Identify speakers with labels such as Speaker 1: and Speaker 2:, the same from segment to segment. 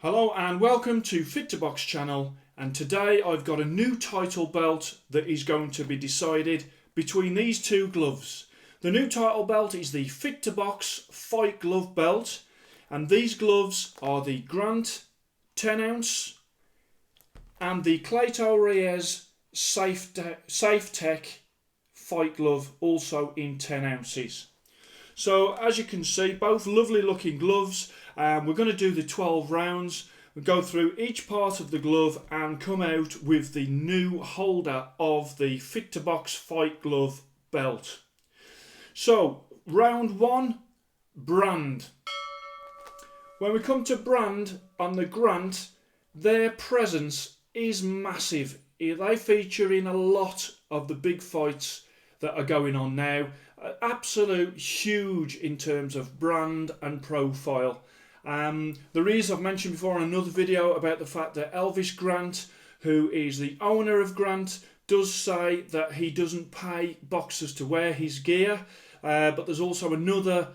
Speaker 1: Hello and welcome to Fit to Box channel, and today I've got a new title belt that is going to be decided between these two gloves. The new title belt is the Fit to Box Fight Glove belt, and these gloves are the Grant 10 ounce and the Cleto Reyes Safe Tech Fight Glove, also in 10 ounces. So as you can see, both lovely looking gloves. We're going to do the 12 rounds. We'll go through each part of the glove and come out with the new holder of the Fit to Box Fight Glove belt. So round one, brand. When we come to brand on the Grant, their presence is massive. They feature in a lot of the big fights that are going on now. Absolute huge in terms of brand and profile. There is, I've mentioned before in another video about the fact that Elvis Grant, who is the owner of Grant, does say that he doesn't pay boxers to wear his gear. But there's also another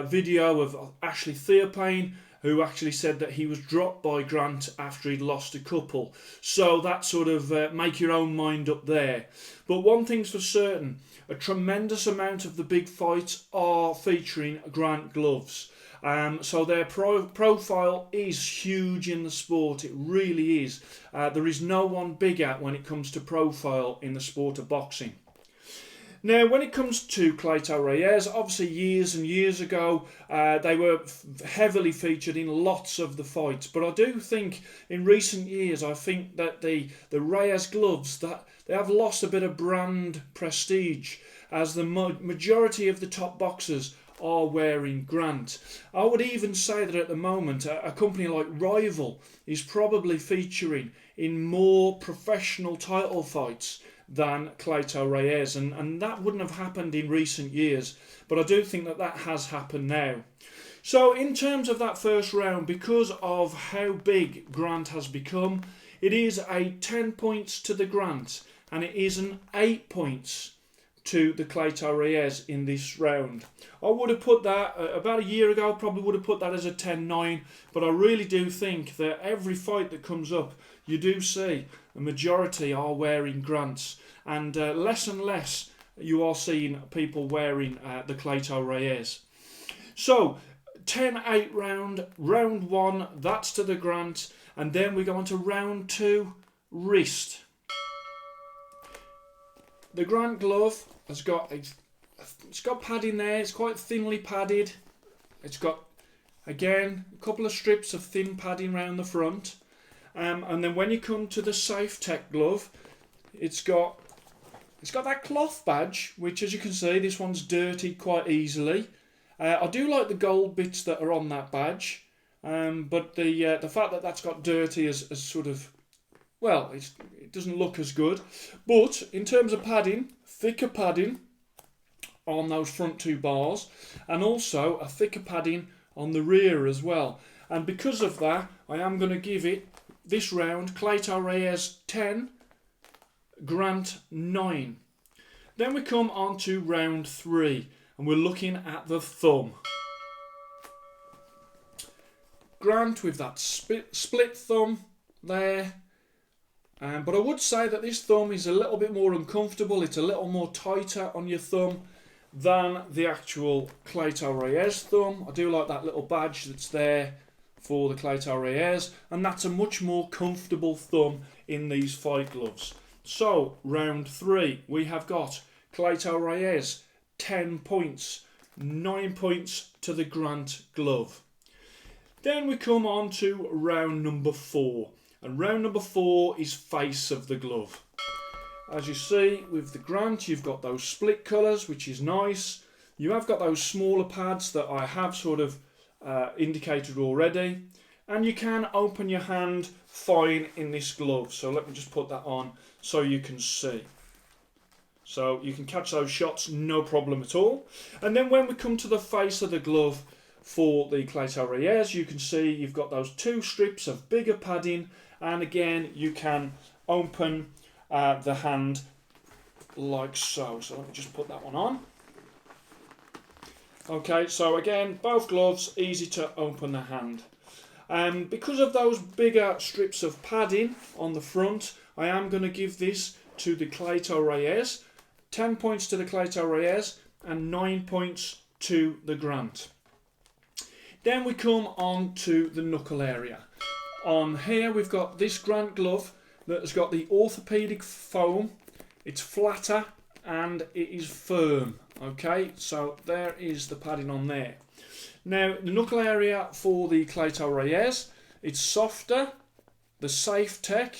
Speaker 1: video of Ashley Theophane, who actually said that he was dropped by Grant after he'd lost a couple. So that sort of make your own mind up there. But one thing's for certain, a tremendous amount of the big fights are featuring Grant gloves. So their profile is huge in the sport. It really is. There is no one bigger when it comes to profile in the sport of boxing. Now, when it comes to Cleto Reyes, obviously years and years ago, they were heavily featured in lots of the fights. But I do think in recent years, I think that the Reyes gloves, that they have lost a bit of brand prestige, as the majority of the top boxers are wearing Grant. I would even say that at the moment, a company like Rival is probably featuring in more professional title fights than Cleto Reyes, and that wouldn't have happened in recent years, but I do think that that has happened now. So in terms of that first round, because of how big Grant has become, it is a 10 points to the Grant and it is an 8 points to the Cleto Reyes in this round. I would have put that about a year ago, probably would have put that as a 10-9, but I really do think that every fight that comes up, you do see the majority are wearing Grants, and less you are seeing people wearing the Cleto Reyes. So 10-8 round one, that's to the Grant, and then we go on to round two, wrist. The Grant glove has got it's got padding there. It's quite thinly padded. It's got, again, a couple of strips of thin padding around the front. And then when you come to the Safe Tech glove, it's got that cloth badge, which, as you can see, this one's dirty quite easily. I do like the gold bits that are on that badge, but the fact that that's got dirty is sort of, well, it doesn't look as good. But in terms of padding, thicker padding on those front two bars, and also a thicker padding on the rear as well. And because of that, I am going to give it, this round, Cleto Reyes 10, Grant 9. Then we come on to round 3, and we're looking at the thumb. Grant with that split thumb there. But I would say that this thumb is a little bit more uncomfortable. It's a little more tighter on your thumb than the actual Cleto Reyes thumb. I do like that little badge that's there for the Cleto Reyes, and that's a much more comfortable thumb in these fight gloves. So round 3, we have got Cleto Reyes 10 points, 9 points to the Grant glove. Then we come on to round number 4. And round number 4 is face of the glove. As you see with the Grant, you've got those split colours, which is nice. You have got those smaller pads that I have sort of indicated already. And you can open your hand fine in this glove. So let me just put that on so you can see. So you can catch those shots, no problem at all. And then when we come to the face of the glove for the Cleto Reyes, you can see you've got those 2 strips of bigger padding. And again, you can open the hand like so. So let me just put that one on. Okay, so again, both gloves, easy to open the hand. Because of those bigger strips of padding on the front, I am going to give this to the Cleto Reyes. 10 points to the Cleto Reyes and 9 points to the Grant. Then we come on to the knuckle area. On here we've got this Grant glove that has got the orthopedic foam. It's flatter and it is firm. Okay, so there is the padding on there. Now the knuckle area for the Cleto Reyes, it's softer. The Safe Tech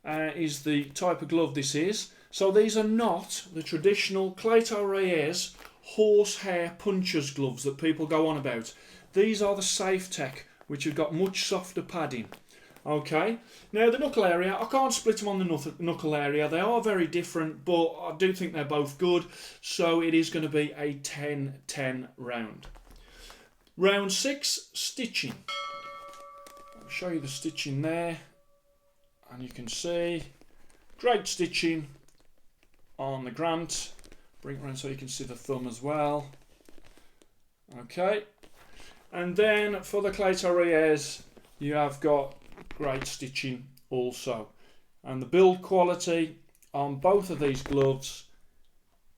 Speaker 1: is the type of glove this is. So these are not the traditional Cleto Reyes horsehair puncher's gloves that people go on about. These are the Safe Tech, which have got much softer padding. Okay, now the knuckle area, I can't split them on the knuckle area. They are very different, but I do think they're both good. So it is going to be a 10-10 round. Round 6, stitching. I'll show you the stitching there. And you can see, great stitching on the Grant. Bring it around so you can see the thumb as well. Okay. And then for the Cleto Reyes, you have got great stitching also. And the build quality on both of these gloves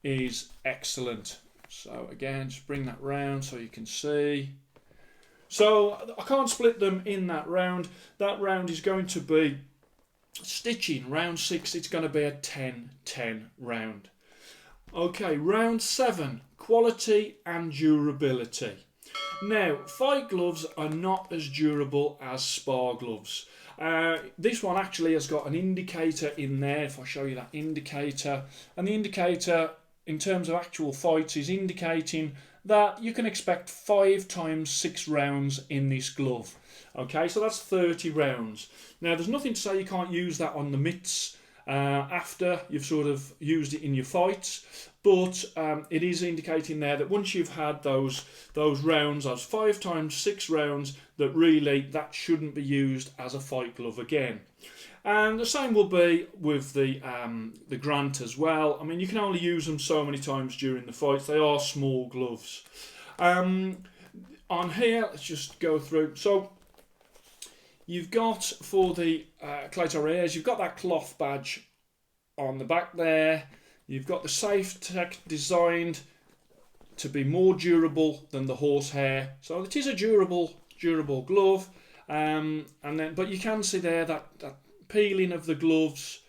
Speaker 1: is excellent. So again, just bring that round so you can see. So I can't split them in that round. That round is going to be stitching. Round 6, it's going to be a 10-10 round. Okay, round 7, quality and durability. Now, fight gloves are not as durable as spar gloves. This one actually has got an indicator in there, if I show you that indicator. And the indicator, in terms of actual fights, is indicating that you can expect 5 times 6 rounds in this glove. Okay, so that's 30 rounds. Now, there's nothing to say you can't use that on the mitts after you've sort of used it in your fights, but it is indicating there that once you've had those rounds, those 5 times 6 rounds, that really that shouldn't be used as a fight glove again. And the same will be with the Grant as well. I mean, you can only use them so many times during the fights. They are small gloves. On here, let's just go through. So you've got, for the Cleto Reyes, you've got that cloth badge on the back there. You've got the Safe Tech designed to be more durable than the horsehair. So it is a durable glove. But you can see there that peeling of the gloves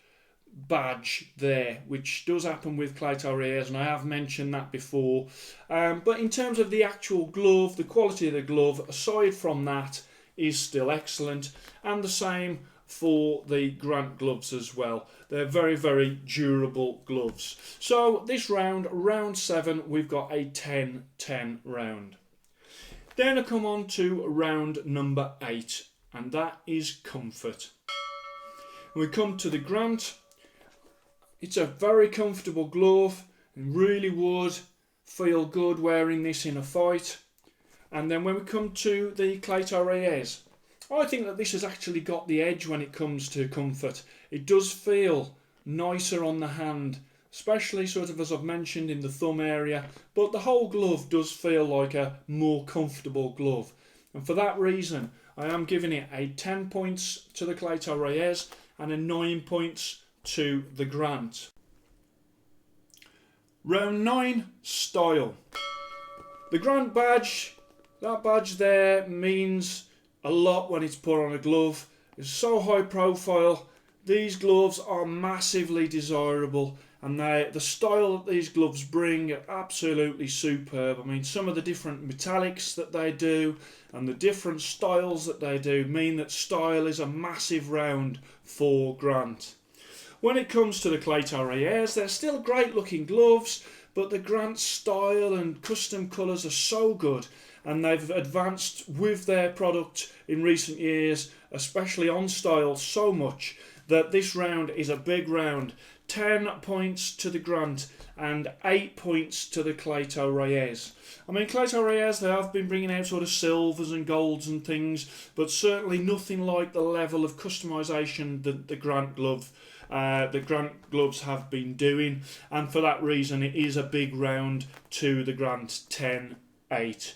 Speaker 1: badge there, which does happen with Cleto Reyes, and I have mentioned that before. But in terms of the actual glove, the quality of the glove, aside from that, is still excellent, and the same for the Grant gloves as well. They're very, very durable gloves. So this round 7, we've got a 10-10 round. Then I come on to round number 8, and that is comfort. We come to the Grant. It's a very comfortable glove and really would feel good wearing this in a fight. And then when we come to the Cleto Reyes, I think that this has actually got the edge when it comes to comfort. It does feel nicer on the hand, especially sort of as I've mentioned in the thumb area, but the whole glove does feel like a more comfortable glove. And for that reason, I am giving it a 10 points to the Cleto Reyes and a 9 points to the Grant. Round 9, style. The Grant badge, that badge there means a lot when it's put on a glove. It's so high profile. These gloves are massively desirable, and the style that these gloves bring are absolutely superb. I mean, some of the different metallics that they do and the different styles that they do mean that style is a massive round for Grant. When it comes to the Cleto Reyes, they're still great looking gloves, but the Grant style and custom colours are so good, and they've advanced with their product in recent years, especially on style, so much that this round is a big round. 10 points to the Grant and 8 points to the Cleto Reyes. I mean, Cleto Reyes, they have been bringing out sort of silvers and golds and things, but certainly nothing like the level of customisation that the Grant gloves have been doing, and for that reason it is a big round to the Grant. 10-8.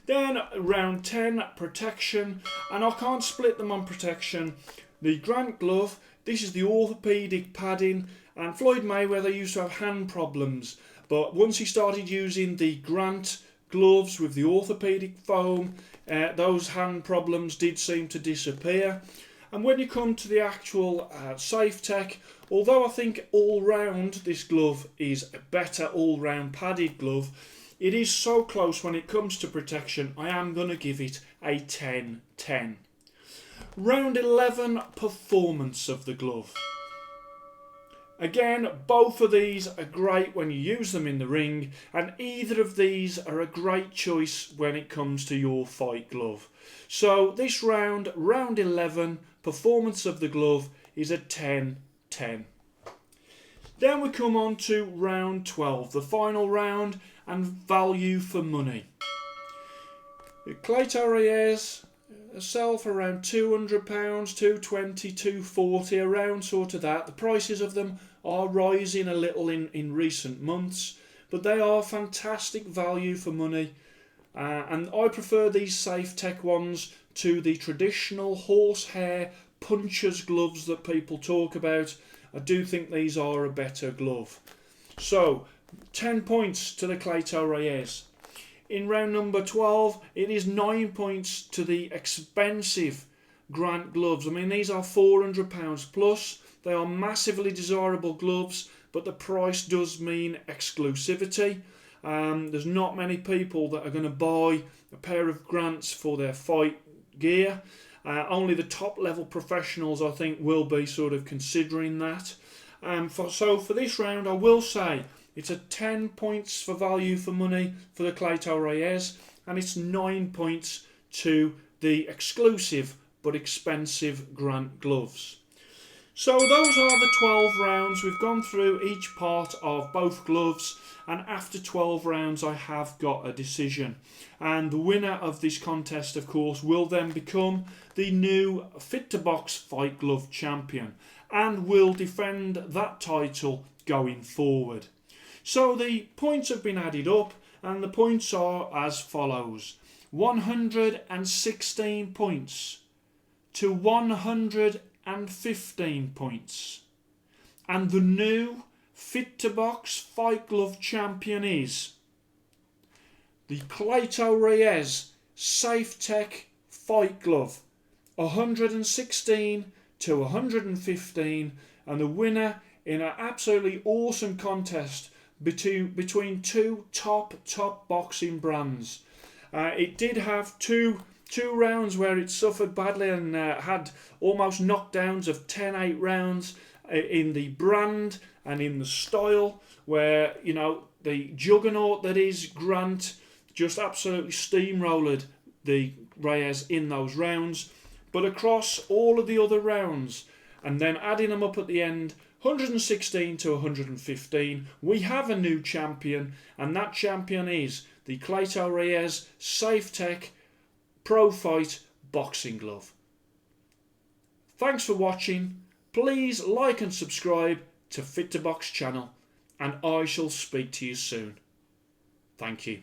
Speaker 1: Then round 10, protection, and I can't split them on protection. The Grant glove, this is the orthopaedic padding, and Floyd Mayweather used to have hand problems, but once he started using the Grant gloves with the orthopaedic foam, those hand problems did seem to disappear. And when you come to the actual Safe Tech, although I think all round this glove is a better all round padded glove, it is so close when it comes to protection. I am going to give it a 10-10. Round 11, performance of the glove. Again, both of these are great when you use them in the ring, and either of these are a great choice when it comes to your fight glove. So this round, round 11, performance of the glove is a 10-10. Then we come on to round 12, the final round, and value for money. The Cleto Reyes sell for around £200, £220, £240, around sort of that. The prices of them are rising a little in recent months, but they are fantastic value for money. And I prefer these Safe Tech ones to the traditional horsehair puncher's gloves that people talk about. I do think these are a better glove. So, 10 points to the Cleto Reyes. In round number 12, it is 9 points to the expensive Grant gloves. I mean, these are £400 plus. They are massively desirable gloves, but the price does mean exclusivity. There's not many people that are going to buy a pair of Grants for their fight gear. Only the top level professionals, I think, will be sort of considering that. So for this round, I will say it's a 10 points for value for money for the Cleto Reyes, and it's 9 points to the exclusive but expensive Grant gloves. So those are the 12 rounds. We've gone through each part of both gloves, and after 12 rounds I have got a decision. And the winner of this contest, of course, will then become the new Fit to Box Fight Glove champion and will defend that title going forward. So the points have been added up, and the points are as follows: 116 points to 115 points. And the new Fit to Box Fight Glove champion is the Cleto Reyes Safe Tech Fight Glove, 116 to 115, and the winner in an absolutely awesome contest between two top boxing brands. It did have two rounds where it suffered badly and had almost knockdowns of 10-8 rounds in the brand and in the style, where, you know, the juggernaut that is Grant just absolutely steamrolled the Reyes in those rounds. But across all of the other rounds, and then adding them up at the end, 116 to 115, we have a new champion, and that champion is the Cleto Reyes Safe Tech Pro Fight Boxing Glove. Thanks for watching. Please like and subscribe to Fit to Box channel, and I shall speak to you soon. Thank you.